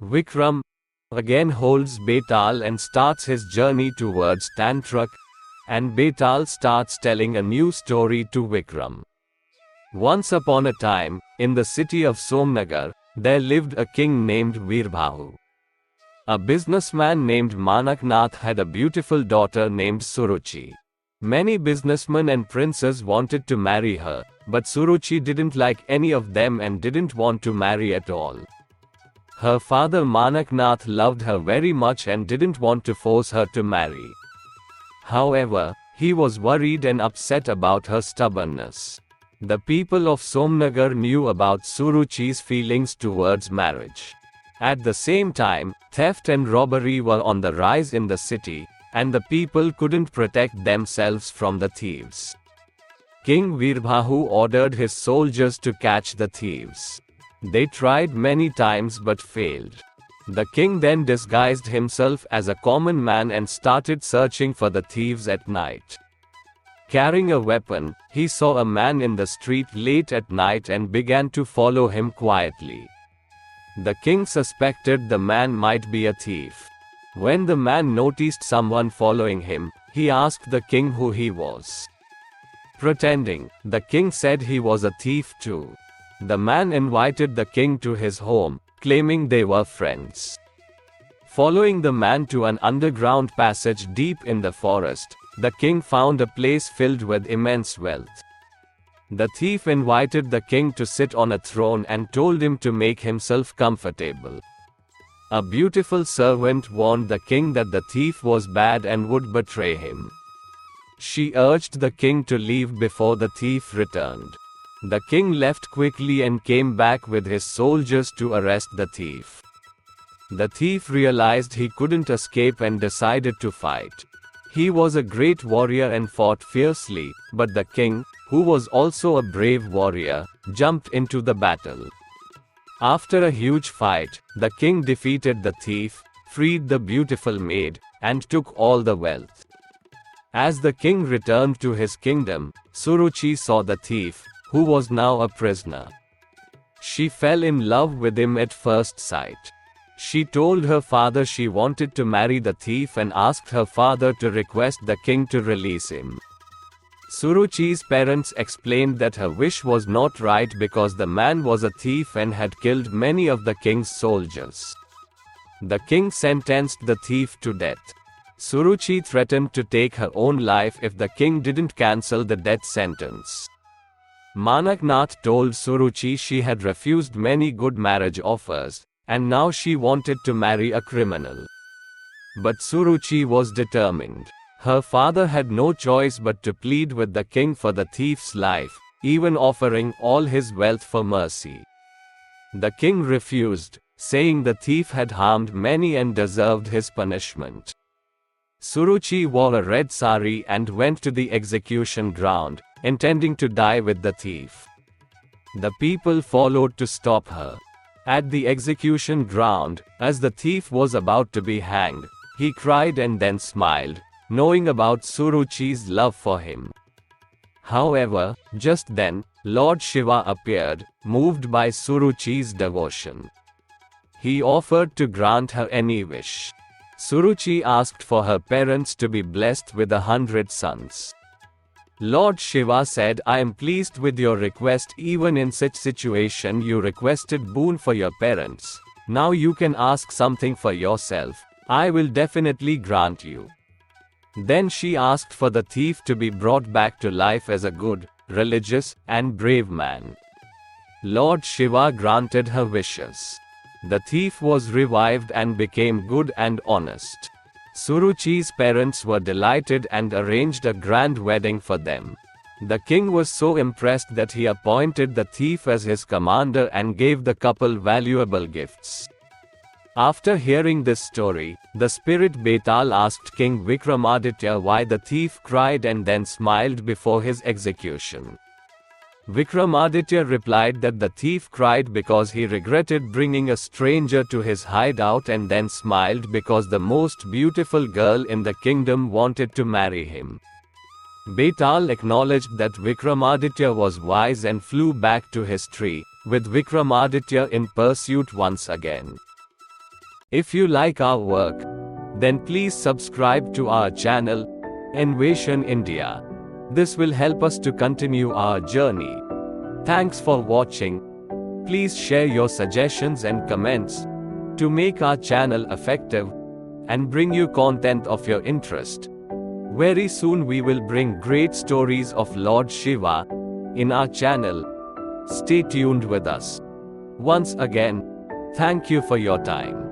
Vikram again holds Betal and starts his journey towards Tantrak, and Betal starts telling a new story to Vikram. Once upon a time, in the city of Somnagar, there lived a king named Veerbhahu. A businessman named Manik Nath had a beautiful daughter named Suruchi. Many businessmen and princes wanted to marry her, but Suruchi didn't like any of them and didn't want to marry at all. Her father Manik Nath loved her very much and didn't want to force her to marry. However, he was worried and upset about her stubbornness. The people of Somnagar knew about Suruchi's feelings towards marriage. At the same time, theft and robbery were on the rise in the city, and the people couldn't protect themselves from the thieves. King Veerbhahu ordered his soldiers to catch the thieves. They tried many times but failed. The king then disguised himself as a common man and started searching for the thieves at night. Carrying a weapon, he saw a man in the street late at night and began to follow him quietly. The king suspected the man might be a thief. When the man noticed someone following him, he asked the king who he was. Pretending, the king said he was a thief too. The man invited the king to his home, claiming they were friends. Following the man to an underground passage deep in the forest, the king found a place filled with immense wealth. The thief invited the king to sit on a throne and told him to make himself comfortable. A beautiful servant warned the king that the thief was bad and would betray him. She urged the king to leave before the thief returned. The king left quickly and came back with his soldiers to arrest the thief. The thief realized he couldn't escape and decided to fight. He was a great warrior and fought fiercely, but the king, who was also a brave warrior, jumped into the battle. After a huge fight, the king defeated the thief, freed the beautiful maid, and took all the wealth. As the king returned to his kingdom, Suruchi saw the thief, who was now a prisoner. She fell in love with him at first sight. She told her father she wanted to marry the thief and asked her father to request the king to release him. Suruchi's parents explained that her wish was not right because the man was a thief and had killed many of the king's soldiers. The king sentenced the thief to death. Suruchi threatened to take her own life if the king didn't cancel the death sentence. Manik Nath told Suruchi she had refused many good marriage offers, and now she wanted to marry a criminal. But Suruchi was determined. Her father had no choice but to plead with the king for the thief's life, even offering all his wealth for mercy. The king refused, saying the thief had harmed many and deserved his punishment. Suruchi wore a red sari and went to the execution ground, intending to die with the thief. The people followed to stop her. At the execution ground, as the thief was about to be hanged, he cried and then smiled, knowing about Suruchi's love for him. However, just then, Lord Shiva appeared, moved by Suruchi's devotion. He offered to grant her any wish. Suruchi asked for her parents to be blessed with 100 sons. Lord Shiva said, "I am pleased with your request. Even in such situation you requested boon for your parents. Now you can ask something for yourself. I will definitely grant you." Then she asked for the thief to be brought back to life as a good, religious, and brave man. Lord Shiva granted her wishes. The thief was revived and became good and honest. Suruchi's parents were delighted and arranged a grand wedding for them. The king was so impressed that he appointed the thief as his commander and gave the couple valuable gifts. After hearing this story, the spirit Betal asked King Vikramaditya why the thief cried and then smiled before his execution. Vikramaditya replied that the thief cried because he regretted bringing a stranger to his hideout and then smiled because the most beautiful girl in the kingdom wanted to marry him. Betal acknowledged that Vikramaditya was wise and flew back to his tree, with Vikramaditya in pursuit once again. If you like our work, then please subscribe to our channel, Invasion India. This will help us to continue our journey. Thanks for watching. Please share your suggestions and comments to make our channel effective and bring you content of your interest. Very soon we will bring great stories of Lord Shiva in our channel. Stay tuned with us. Once again, thank you for your time.